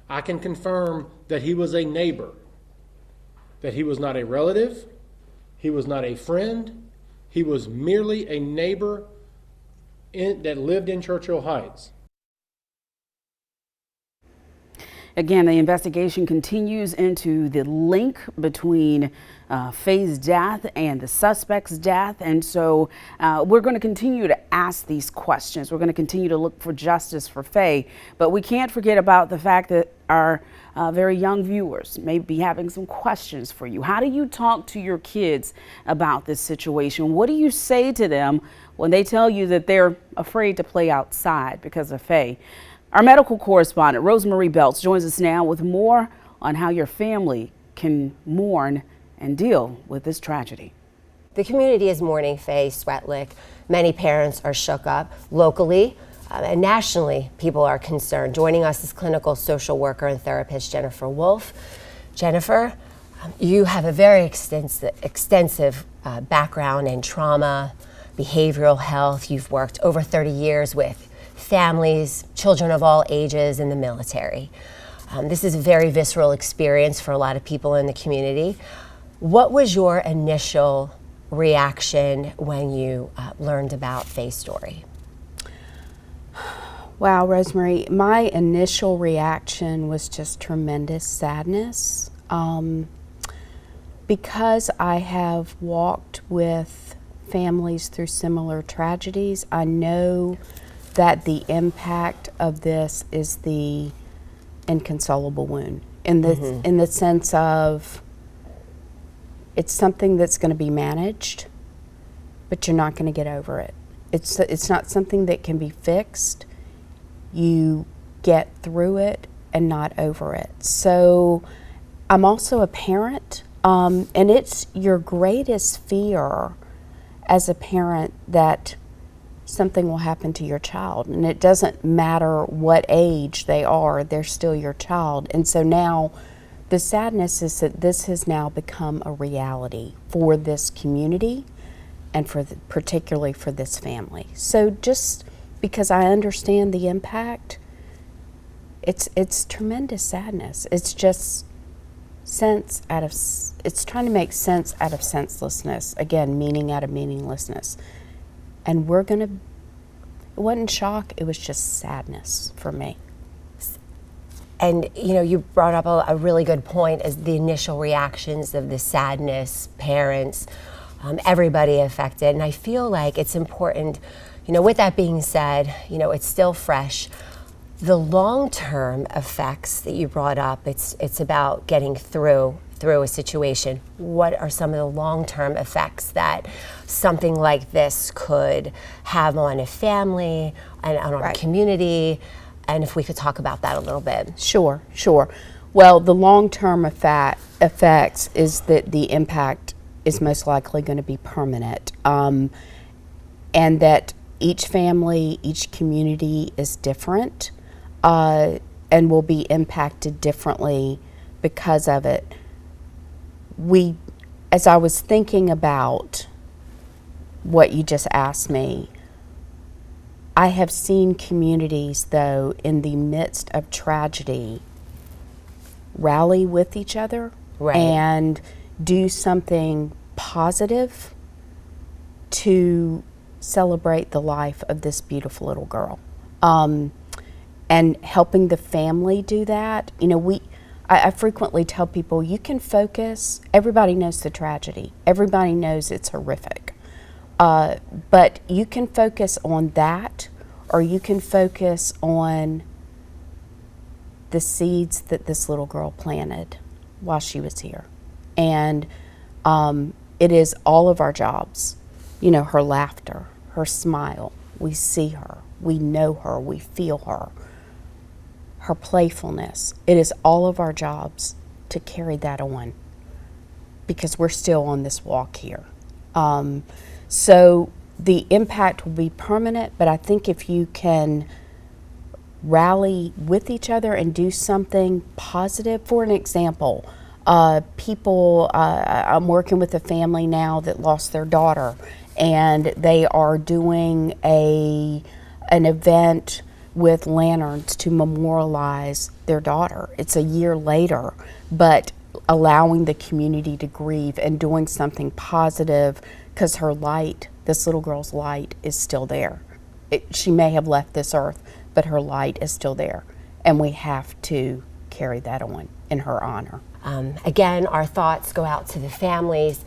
I can confirm that he was a neighbor, that he was not a relative, he was not a friend, he was merely a neighbor that lived in Churchill Heights. Again, the investigation continues into the link between Faye's death and the suspect's death. And so we're going to continue to ask these questions. We're going to continue to look for justice for Faye. But we can't forget about the fact that our very young viewers may be having some questions for you. How do you talk to your kids about this situation? What do you say to them when they tell you that they're afraid to play outside because of Faye? Our medical correspondent, Rosemarie Beltz, joins us now with more on how your family can mourn and deal with this tragedy. The community is mourning Faye Swetlik. Many parents are shook up. Locally and nationally, people are concerned. Joining us is clinical social worker and therapist Jennifer Wolf. Jennifer, you have a very extensive background in trauma, behavioral health. You've worked over 30 years with families, children of all ages in the military. This is a very visceral experience for a lot of people in the community. What was your initial reaction when you learned about Faye's story? Wow, Rosemary, my initial reaction was just tremendous sadness. Because I have walked with families through similar tragedies, I know that the impact of this is the inconsolable wound in the sense of it's something that's going to be managed, but you're not going to get over it. It's not something that can be fixed. You get through it and not over it. So I'm also a parent, and it's your greatest fear as a parent that something will happen to your child, and it doesn't matter what age they are, they're still your child. And so now the sadness is that this has now become a reality for this community and particularly for this family. So just because I understand the impact, it's tremendous sadness. It's just it's trying to make sense out of senselessness. Again, meaning out of meaninglessness. And it wasn't shock, it was just sadness for me. And you brought up a really good point as the initial reactions of the sadness, parents, everybody affected. And I feel like it's important, with that being said, it's still fresh. The long-term effects that you brought up, it's about getting through a situation. What are some of the long-term effects that something like this could have on a family and on our community? And if we could talk about that a little bit. Sure. Well, the long-term effects is that the impact is most likely going to be permanent, and that each family, each community is different, and will be impacted differently because of it. As I was thinking about what you just asked me, I have seen communities, though, in the midst of tragedy, rally with each other and do something positive to celebrate the life of this beautiful little girl. And helping the family do that, I frequently tell people, you can focus, everybody knows the tragedy, everybody knows it's horrific, but you can focus on that, or you can focus on the seeds that this little girl planted while she was here. And it is all of our jobs, her laughter, her smile, we see her, we know her, we feel her. Her playfulness, it is all of our jobs to carry that on because we're still on this walk here. So the impact will be permanent, but I think if you can rally with each other and do something positive, for an example, I'm working with a family now that lost their daughter, and they are doing an event with lanterns to memorialize their daughter. It's a year later, but allowing the community to grieve and doing something positive, because her light, this little girl's light, is still there. She may have left this earth, but her light is still there, and we have to carry that on in her honor. Again, our thoughts go out to the families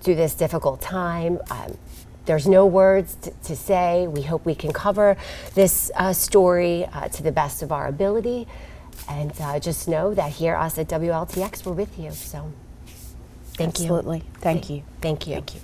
through this difficult time. There's no words to say. We hope we can cover this story to the best of our ability. And just know that here, us at WLTX, we're with you. So thank you. Absolutely. Thank you. Thank you. Thank you.